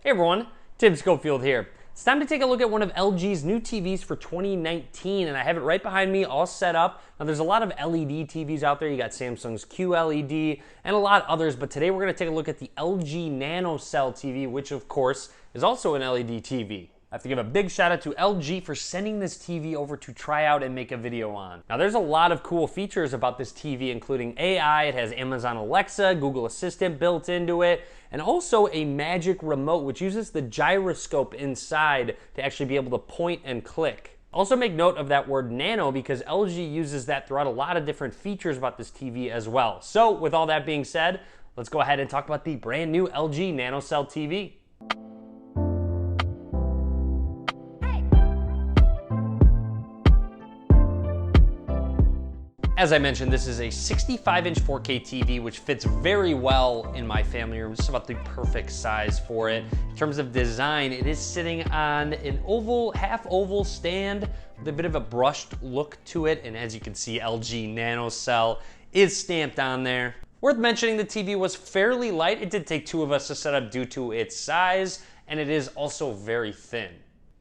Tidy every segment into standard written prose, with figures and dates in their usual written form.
Hey everyone, Tim Schofield here. It's time to take a look at one of LG's new TVs for 2019, and I have it right behind me all set up. Now there's a lot of LED TVs out there. You got Samsung's QLED and a lot others, but today we're going to take a look at the LG NanoCell TV, which of course is also an LED TV. I have to give a big shout out to LG for sending this TV over to try out and make a video on. Now there's a lot of cool features about this TV, including AI. It has Amazon Alexa, Google Assistant built into it, and also a magic remote which uses the gyroscope inside to actually be able to point and click. Also make note of that word nano because LG uses that throughout a lot of different features about this TV as well. So with all that being said, let's go ahead and talk about the brand new LG NanoCell TV. As I mentioned, this is a 65-inch 4K TV, which fits very well in my family room. Just about the perfect size for it. In terms of design, it is sitting on an oval, half oval stand with a bit of a brushed look to it. And as you can see, LG NanoCell is stamped on there. Worth mentioning, the TV was fairly light. It did take two of us to set up due to its size, and it is also very thin.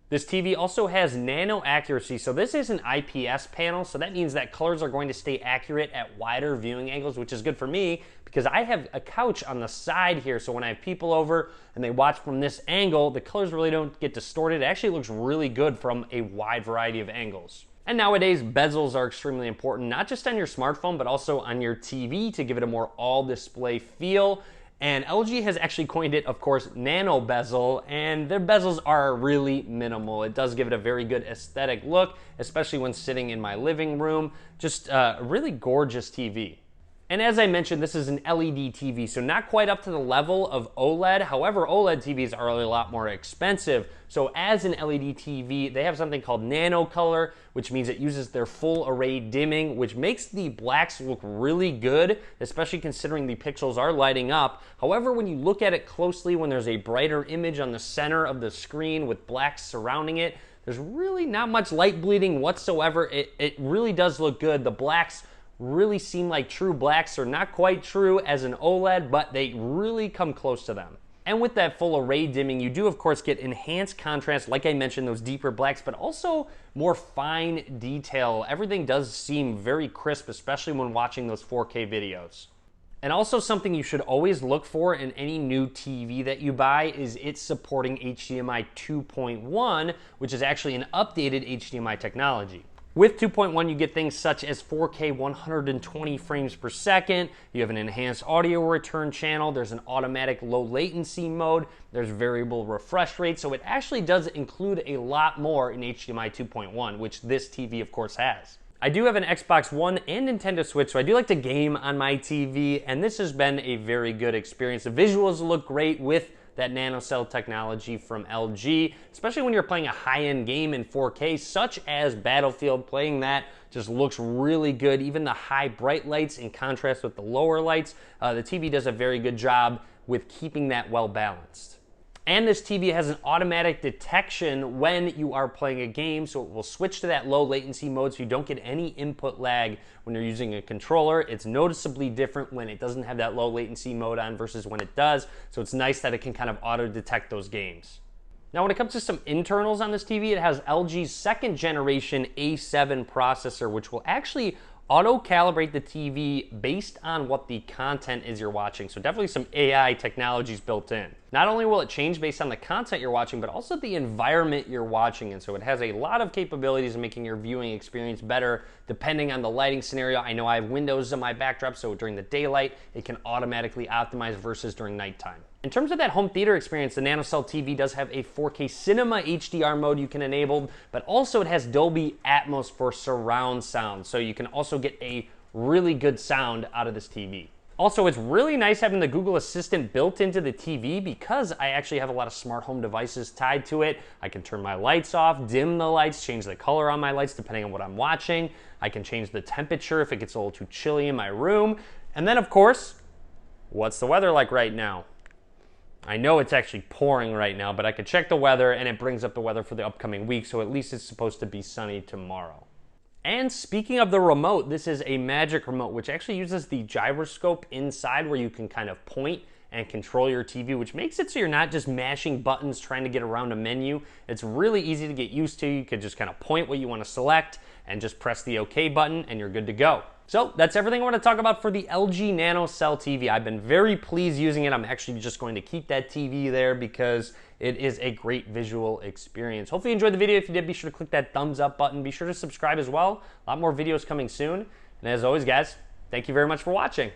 This TV also has nano accuracy, so this is an IPS panel, so that means that colors are going to stay accurate at wider viewing angles, which is good for me because I have a couch on the side here, so when I have people over and they watch from this angle, the colors really don't get distorted. It actually looks really good from a wide variety of angles. And nowadays, bezels are extremely important, not just on your smartphone, but also on your TV to give it a more all-display feel. And LG has actually coined it, of course, nano bezel, and their bezels are really minimal. It does give it a very good aesthetic look, especially when sitting in my living room. Just a really gorgeous TV. And as I mentioned, this is an LED TV, so not quite up to the level of OLED. However, OLED TVs are a lot more expensive. So as an LED TV, they have something called Nano Color, which means it uses their full array dimming, which makes the blacks look really good, especially considering the pixels are lighting up. However, when you look at it closely, when there's a brighter image on the center of the screen with blacks surrounding it, there's really not much light bleeding whatsoever. It really does look good. The blacks really seem like true blacks. Are not quite true as an OLED, but they really come close to them. And with that full array dimming, you do of course get enhanced contrast, like I mentioned, those deeper blacks, but also more fine detail. Everything does seem very crisp, especially when watching those 4K videos. And also something you should always look for in any new TV that you buy is it supporting HDMI 2.1, which is actually an updated HDMI technology. With 2.1, you get things such as 4K 120 frames per second, you have an enhanced audio return channel, there's an automatic low latency mode, there's variable refresh rate, so it actually does include a lot more in HDMI 2.1, which this TV of course has. I do have an Xbox One and Nintendo Switch, so I do like to game on my TV, and this has been a very good experience. The visuals look great with that NanoCell technology from LG, especially when you're playing a high-end game in 4K, such as Battlefield. Playing that just looks really good. Even the high bright lights in contrast with the lower lights, the TV does a very good job with keeping that well balanced. And this TV has an automatic detection when you are playing a game, so it will switch to that low latency mode so you don't get any input lag when you're using a controller. It's noticeably different when it doesn't have that low latency mode on versus when it does, so it's nice that it can kind of auto detect those games. Now when it comes to some internals on this TV, it has LG's second generation A7 processor, which will actually auto-calibrate the TV based on what the content is you're watching. So definitely some AI technologies built in. Not only will it change based on the content you're watching, but also the environment you're watching in. So it has a lot of capabilities in making your viewing experience better depending on the lighting scenario. I know I have windows in my backdrop, so during the daylight, it can automatically optimize versus during nighttime. In terms of that home theater experience, the NanoCell TV does have a 4K Cinema HDR mode you can enable, but also it has Dolby Atmos for surround sound, so you can also get a really good sound out of this TV. Also, it's really nice having the Google Assistant built into the TV because I actually have a lot of smart home devices tied to it. I can turn my lights off, dim the lights, change the color on my lights depending on what I'm watching. I can change the temperature if it gets a little too chilly in my room. And then, of course, what's the weather like right now? I know it's actually pouring right now, but I could check the weather and it brings up the weather for the upcoming week, so at least it's supposed to be sunny tomorrow. And speaking of the remote, this is a magic remote which actually uses the gyroscope inside where you can kind of point and control your TV, which makes it so you're not just mashing buttons trying to get around a menu. It's really easy to get used to. You could just kind of point what you want to select and just press the OK button and you're good to go. So that's everything I want to talk about for the LG NanoCell TV. I've been very pleased using it. I'm actually just going to keep that TV there because it is a great visual experience. Hopefully you enjoyed the video. If you did, be sure to click that thumbs up button. Be sure to subscribe as well. A lot more videos coming soon. And as always, guys, thank you very much for watching.